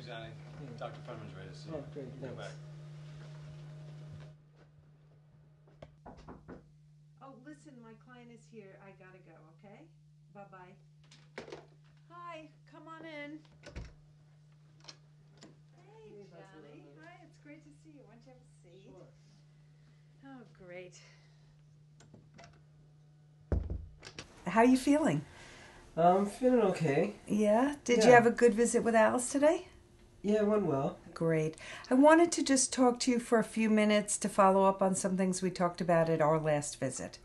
Thanks, Johnny. Dr. Funman's ready to see you. Oh, great, Go thanks. back. Oh, listen, my client is here. I gotta go, okay? Bye-bye. Hi, come on in. Hey, Johnny. Hi, it's great to see you. Why don't you have a seat? Sure. Oh, great. How are you feeling? I'm feeling okay. Yeah? Did you Yeah. have a good visit with Alice today? Yeah, it went well. Great. I wanted to just talk to you for a few minutes to follow up on some things we talked about at our last visit.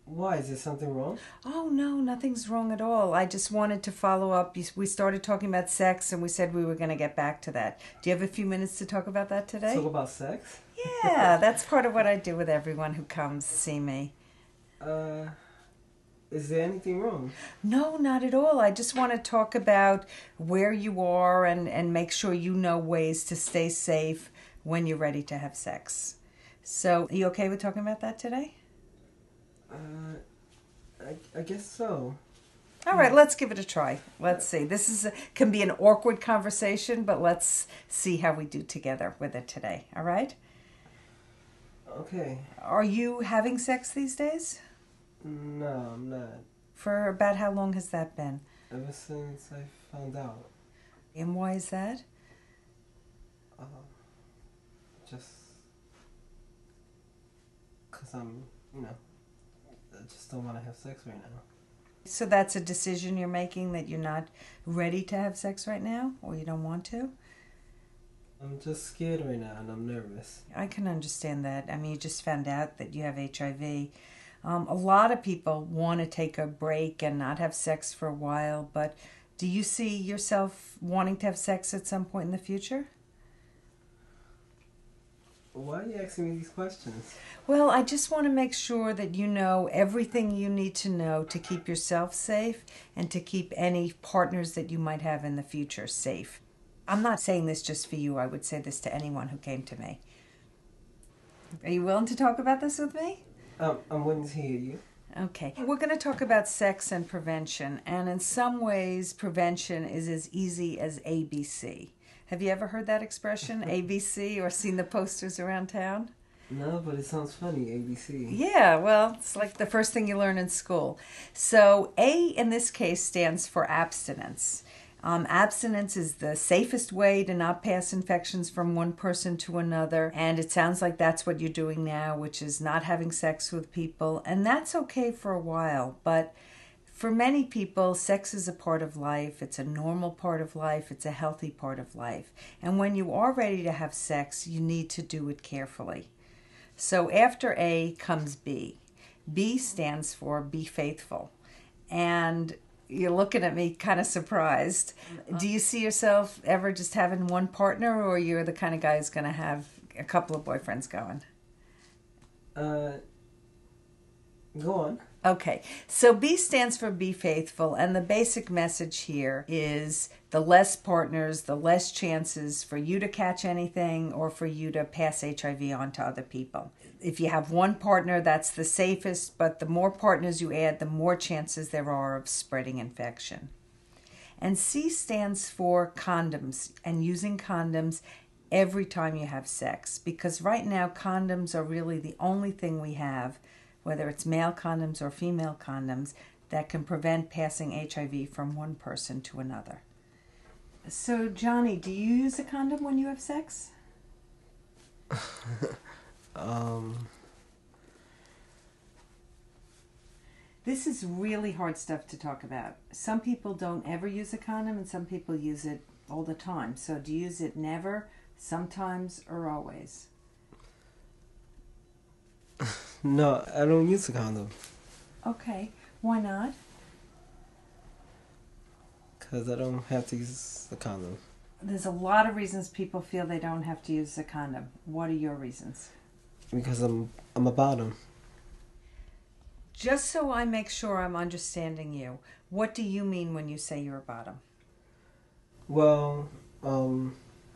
Why? Is there something wrong? Oh, no, nothing's wrong at all. I just wanted to follow up. We started talking about sex, and we said we were going to get back to that. Do you have a few minutes to talk about that today? Talk about sex? Yeah, that's part of what I do with everyone who comes to see me. Is there anything wrong? No, not at all. I just want to talk about where you are and make sure you know ways to stay safe when you're ready to have sex. So, are you okay with talking about that today? I guess so. All right, let's give it a try. Let's see. This can be an awkward conversation, but let's see how we do together with it today. All right? Okay. Are you having sex these days? No, I'm not. For about how long has that been? Ever since I found out. And why is that? Just... because I just don't want to have sex right now. So that's a decision you're making, that you're not ready to have sex right now, or you don't want to? I'm just scared right now and I'm nervous. I can understand that. I mean, you just found out that you have HIV. A lot of people want to take a break and not have sex for a while, but do you see yourself wanting to have sex at some point in the future? Why are you asking me these questions? Well, I just want to make sure that you know everything you need to know to keep yourself safe and to keep any partners that you might have in the future safe. I'm not saying this just for you. I would say this to anyone who came to me. Are you willing to talk about this with me? I'm willing to hear you. Okay. We're going to talk about sex and prevention, and in some ways, prevention is as easy as ABC. Have you ever heard that expression, ABC, or seen the posters around town? No, but it sounds funny, ABC. Yeah, well, it's like the first thing you learn in school. So A in this case stands for abstinence. Abstinence is the safest way to not pass infections from one person to another, and it sounds like that's what you're doing now, which is not having sex with people, and that's okay for a while, but for many people, sex is a part of life. It's a normal part of life. It's a healthy part of life. And when you are ready to have sex, you need to do it carefully. So after A comes B. B stands for be faithful. And you're looking at me kind of surprised. Do you see yourself ever just having one partner, or you're the kind of guy who's going to have a couple of boyfriends going? Go on. Okay, so B stands for be faithful, and the basic message here is the less partners, the less chances for you to catch anything or for you to pass HIV on to other people. If you have one partner, that's the safest, but the more partners you add, the more chances there are of spreading infection. And C stands for condoms, and using condoms every time you have sex, because right now condoms are really the only thing we have, whether it's male condoms or female condoms, that can prevent passing HIV from one person to another. So, Johnny, do you use a condom when you have sex? This is really hard stuff to talk about. Some people don't ever use a condom, and some people use it all the time. So do you use it never, sometimes, or always? No, I don't use a condom. Okay. Why not? Because I don't have to use a condom. There's a lot of reasons people feel they don't have to use a condom. What are your reasons? Because I'm a bottom. Just so I make sure I'm understanding you, what do you mean when you say you're a bottom? Well,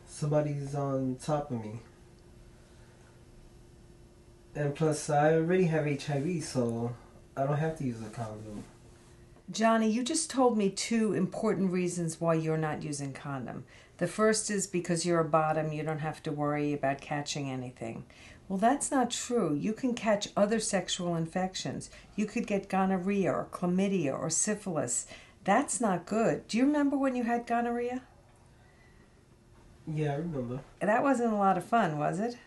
somebody's on top of me. And plus, I already have HIV, so I don't have to use a condom. Johnny, you just told me two important reasons why you're not using condom. The first is because you're a bottom, you don't have to worry about catching anything. Well, that's not true. You can catch other sexual infections. You could get gonorrhea or chlamydia or syphilis. That's not good. Do you remember when you had gonorrhea? Yeah, I remember. That wasn't a lot of fun, was it?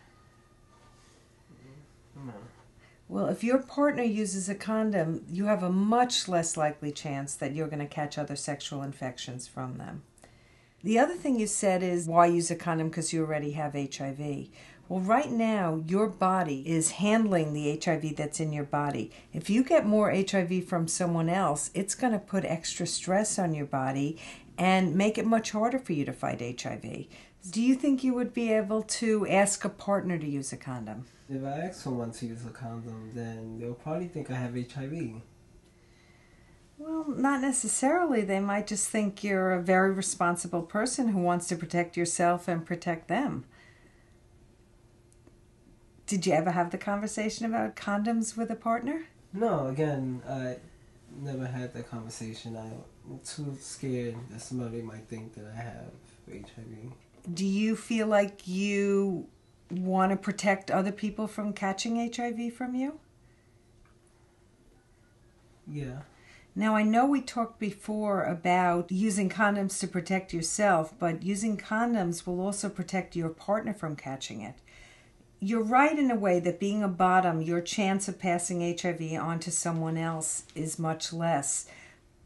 No. Well, if your partner uses a condom, you have a much less likely chance that you're going to catch other sexual infections from them. The other thing you said is, why use a condom? Because you already have HIV. Well, right now, your body is handling the HIV that's in your body. If you get more HIV from someone else, it's going to put extra stress on your body and make it much harder for you to fight HIV. Do you think you would be able to ask a partner to use a condom? If I ask someone to use a condom, then they'll probably think I have HIV. Well, not necessarily. They might just think you're a very responsible person who wants to protect yourself and protect them. Did you ever have the conversation about condoms with a partner? No, again, I never had that conversation. I'm too scared that somebody might think that I have HIV. Do you feel like you want to protect other people from catching HIV from you? Yeah. Now, I know we talked before about using condoms to protect yourself, but using condoms will also protect your partner from catching it. You're right in a way that being a bottom, your chance of passing HIV on to someone else is much less,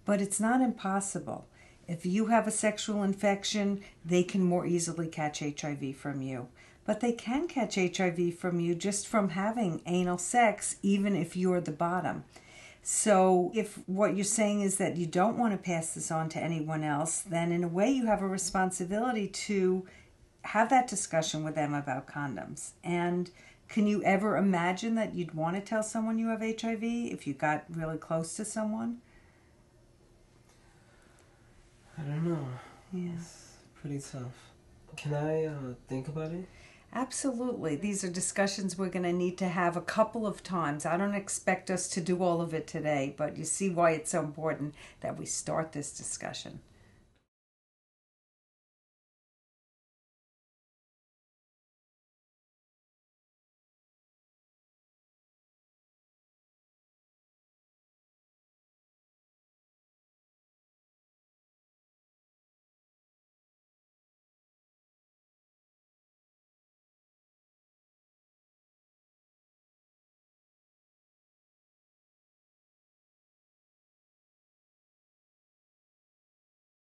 but it's not impossible. If you have a sexual infection, they can more easily catch HIV from you. But they can catch HIV from you just from having anal sex, even if you're the bottom. So if what you're saying is that you don't want to pass this on to anyone else, then in a way you have a responsibility to have that discussion with them about condoms. And can you ever imagine that you'd want to tell someone you have HIV if you got really close to someone? I don't know. Yeah. It's pretty tough. Can I think about it? Absolutely. These are discussions we're going to need to have a couple of times. I don't expect us to do all of it today, but you see why it's so important that we start this discussion.